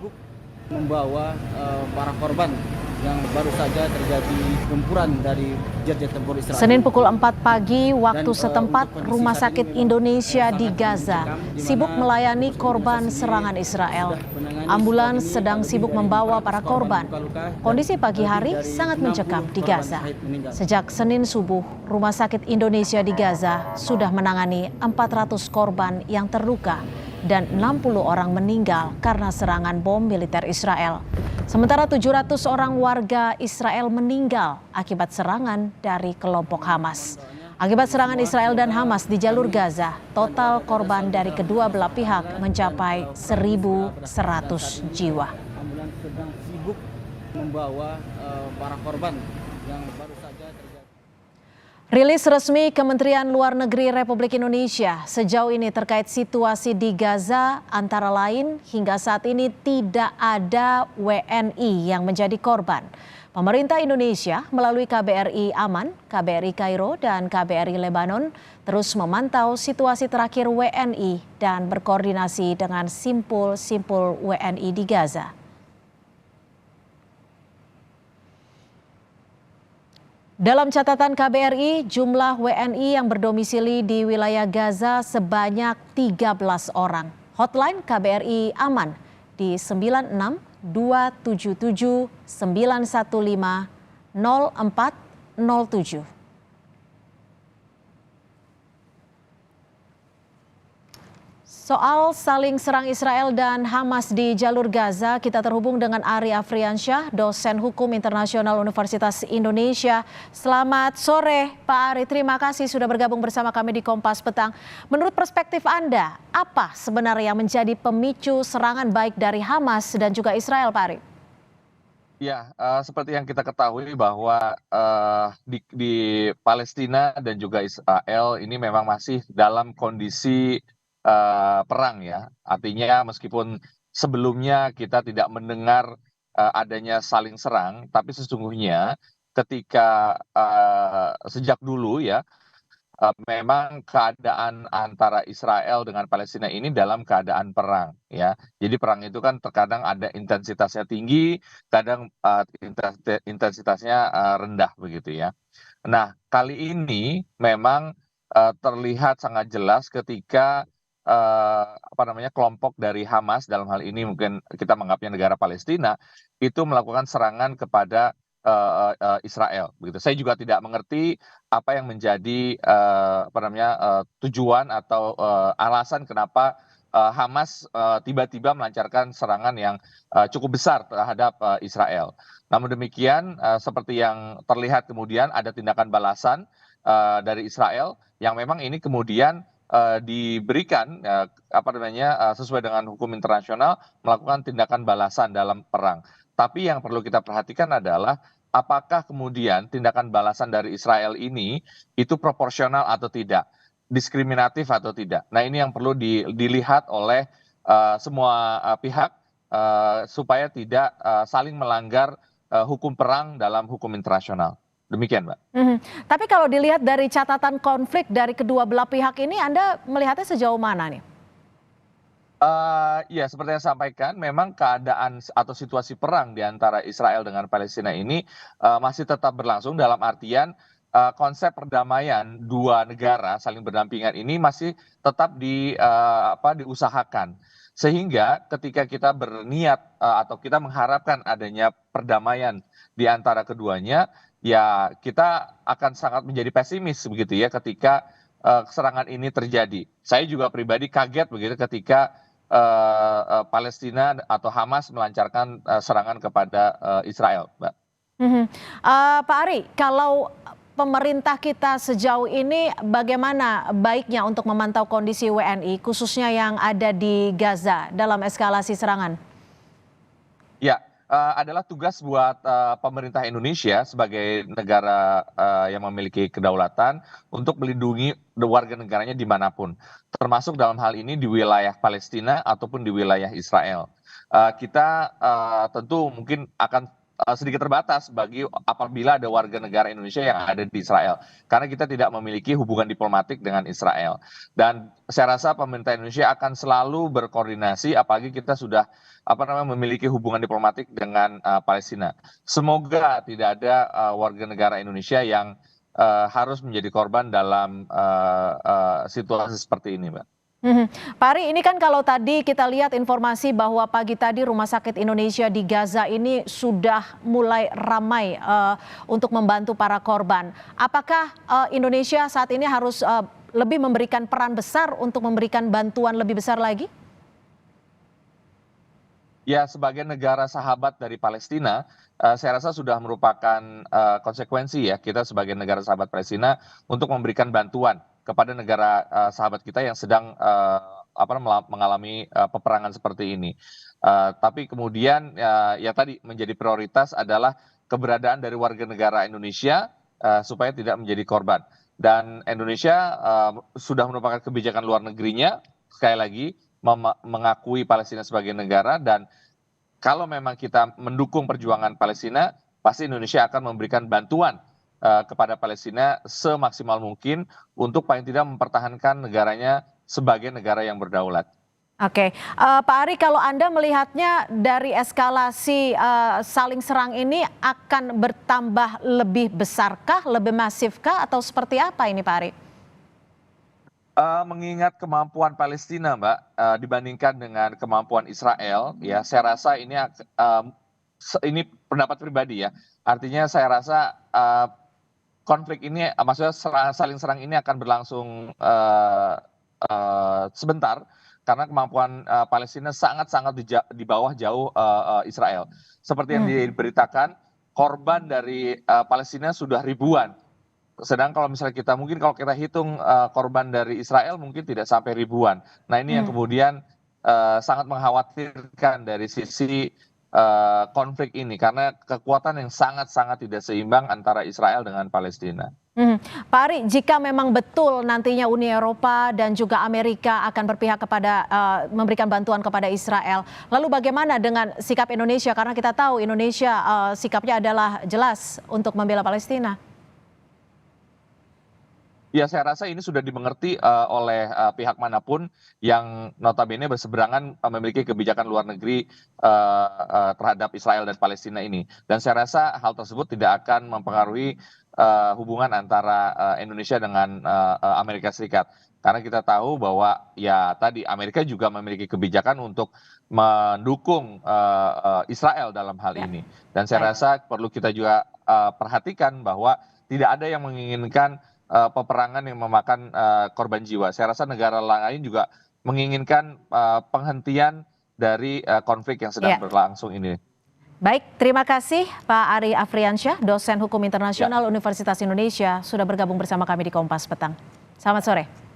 sibuk membawa para korban yang baru saja terjadi gempuran dari jet-jet tempur Israel. Senin pukul 4 pagi waktu setempat, untuk kondisi Rumah saat Sakit ini Indonesia memang di sangat Gaza mencekam, di sibuk mana melayani untuk korban Indonesia serangan sendiri Israel. sudah menangani Ambulans saat ini sedang lebih sibuk dari membawa 400 para korban. luka-luka dan Kondisi pagi lebih hari dari sangat 60 mencekam di korban Gaza. syahid meninggal. Sejak Senin subuh, Rumah Sakit Indonesia di Gaza sudah menangani 400 korban yang terluka dan 60 orang meninggal karena serangan bom militer Israel. Sementara 700 orang warga Israel meninggal akibat serangan dari kelompok Hamas. Akibat serangan Israel dan Hamas di jalur Gaza, total korban dari kedua belah pihak mencapai 1.100 jiwa. Ambulans sedang sibuk membawa para korban yang baru saja terjadi. Rilis resmi Kementerian Luar Negeri Republik Indonesia sejauh ini terkait situasi di Gaza antara lain hingga saat ini tidak ada WNI yang menjadi korban. Pemerintah Indonesia melalui KBRI Aman, KBRI Kairo, dan KBRI Lebanon terus memantau situasi terakhir WNI dan berkoordinasi dengan simpul-simpul WNI di Gaza. Dalam catatan KBRI, jumlah WNI yang berdomisili di wilayah Gaza sebanyak 13 orang. Hotline KBRI aman di 96 277 915 0407. Soal saling serang Israel dan Hamas di jalur Gaza, kita terhubung dengan Ari Afriansyah, dosen hukum internasional Universitas Indonesia. Selamat sore Pak Ari, terima kasih sudah bergabung bersama kami di Kompas Petang. Menurut perspektif Anda, apa sebenarnya yang menjadi pemicu serangan baik dari Hamas dan juga Israel, Pak Ari? Ya, seperti yang kita ketahui bahwa di Palestina dan juga Israel ini memang masih dalam kondisi perang ya. Artinya meskipun sebelumnya kita tidak mendengar adanya saling serang, tapi sesungguhnya ketika sejak dulu ya memang keadaan antara Israel dengan Palestina ini dalam keadaan perang ya. Jadi perang itu kan terkadang ada intensitasnya tinggi, kadang intensitasnya rendah begitu ya. Nah, kali ini memang terlihat sangat jelas ketika kelompok dari Hamas, dalam hal ini mungkin kita menganggapnya negara Palestina, itu melakukan serangan kepada Israel begitu. Saya juga tidak mengerti apa yang menjadi tujuan atau alasan kenapa Hamas tiba-tiba melancarkan serangan yang cukup besar terhadap Israel. Namun demikian, seperti yang terlihat kemudian ada tindakan balasan dari Israel yang memang ini kemudian diberikan sesuai dengan hukum internasional, melakukan tindakan balasan dalam perang. Tapi yang perlu kita perhatikan adalah apakah kemudian tindakan balasan dari Israel ini itu proporsional atau tidak, diskriminatif atau tidak. Nah, ini yang perlu dilihat oleh semua pihak supaya tidak saling melanggar hukum perang dalam hukum internasional. Demikian, Mbak. Tapi kalau dilihat dari catatan konflik dari kedua belah pihak ini, Anda melihatnya sejauh mana nih? Ya, seperti yang saya sampaikan, memang keadaan atau situasi perang di antara Israel dengan Palestina ini masih tetap berlangsung, dalam artian konsep perdamaian dua negara saling berdampingan ini masih tetap diusahakan. Sehingga ketika kita berniat atau kita mengharapkan adanya perdamaian di antara keduanya, ya kita akan sangat menjadi pesimis begitu ya ketika serangan ini terjadi. Saya juga pribadi kaget begitu ketika Palestina atau Hamas melancarkan serangan kepada Israel, Mbak. Pak Ari, kalau pemerintah kita sejauh ini bagaimana baiknya untuk memantau kondisi WNI khususnya yang ada di Gaza dalam eskalasi serangan? Ya, adalah tugas buat pemerintah Indonesia sebagai negara yang memiliki kedaulatan untuk melindungi warga negaranya dimanapun, termasuk dalam hal ini di wilayah Palestina ataupun di wilayah Israel. Kita tentu mungkin akan sedikit terbatas bagi apabila ada warga negara Indonesia yang ada di Israel. Karena kita tidak memiliki hubungan diplomatik dengan Israel. Dan saya rasa pemerintah Indonesia akan selalu berkoordinasi, apalagi kita sudah memiliki hubungan diplomatik dengan Palestina. Semoga tidak ada warga negara Indonesia yang harus menjadi korban dalam situasi seperti ini, Mbak. Pak Ari, ini kan kalau tadi kita lihat informasi bahwa pagi tadi Rumah Sakit Indonesia di Gaza ini sudah mulai ramai untuk membantu para korban. Apakah Indonesia saat ini harus lebih memberikan peran besar untuk memberikan bantuan lebih besar lagi? Ya, sebagai negara sahabat dari Palestina, saya rasa sudah merupakan konsekuensi ya kita sebagai negara sahabat Palestina untuk memberikan bantuan kepada negara sahabat kita yang sedang mengalami peperangan seperti ini. Tapi kemudian ya tadi menjadi prioritas adalah keberadaan dari warga negara Indonesia supaya tidak menjadi korban. Dan Indonesia sudah merupakan kebijakan luar negerinya, sekali lagi mengakui Palestina sebagai negara, dan kalau memang kita mendukung perjuangan Palestina, pasti Indonesia akan memberikan bantuan kepada Palestina semaksimal mungkin untuk paling tidak mempertahankan negaranya sebagai negara yang berdaulat. Oke, Pak Ari, kalau Anda melihatnya dari eskalasi saling serang ini akan bertambah lebih besarkah, lebih masifkah, atau seperti apa ini, Pak Ari? Mengingat kemampuan Palestina, Mbak, dibandingkan dengan kemampuan Israel, ya saya rasa ini pendapat pribadi ya. Artinya saya rasa konflik ini, maksudnya saling serang ini akan berlangsung sebentar karena kemampuan Palestina sangat-sangat di bawah jauh Israel. Seperti yang diberitakan, korban dari Palestina sudah ribuan. Sedang kalau misalnya kalau kita hitung korban dari Israel mungkin tidak sampai ribuan. Nah ini yang kemudian sangat mengkhawatirkan dari sisi konflik ini karena kekuatan yang sangat-sangat tidak seimbang antara Israel dengan Palestina. Pak Ari, jika memang betul nantinya Uni Eropa dan juga Amerika akan berpihak kepada memberikan bantuan kepada Israel, lalu bagaimana dengan sikap Indonesia? Karena kita tahu Indonesia sikapnya adalah jelas untuk membela Palestina. Ya, saya rasa ini sudah dimengerti oleh pihak manapun yang notabene berseberangan memiliki kebijakan luar negeri terhadap Israel dan Palestina ini. Dan saya rasa hal tersebut tidak akan mempengaruhi hubungan antara Indonesia dengan Amerika Serikat. Karena kita tahu bahwa ya tadi Amerika juga memiliki kebijakan untuk mendukung Israel dalam hal ini. Dan saya rasa perlu kita juga perhatikan bahwa tidak ada yang menginginkan peperangan yang memakan korban jiwa. Saya rasa negara lain juga menginginkan penghentian dari konflik yang sedang berlangsung ini. Baik, terima kasih Pak Ari Afriansyah, dosen Hukum Internasional Universitas Indonesia, sudah bergabung bersama kami di Kompas Petang. Selamat sore.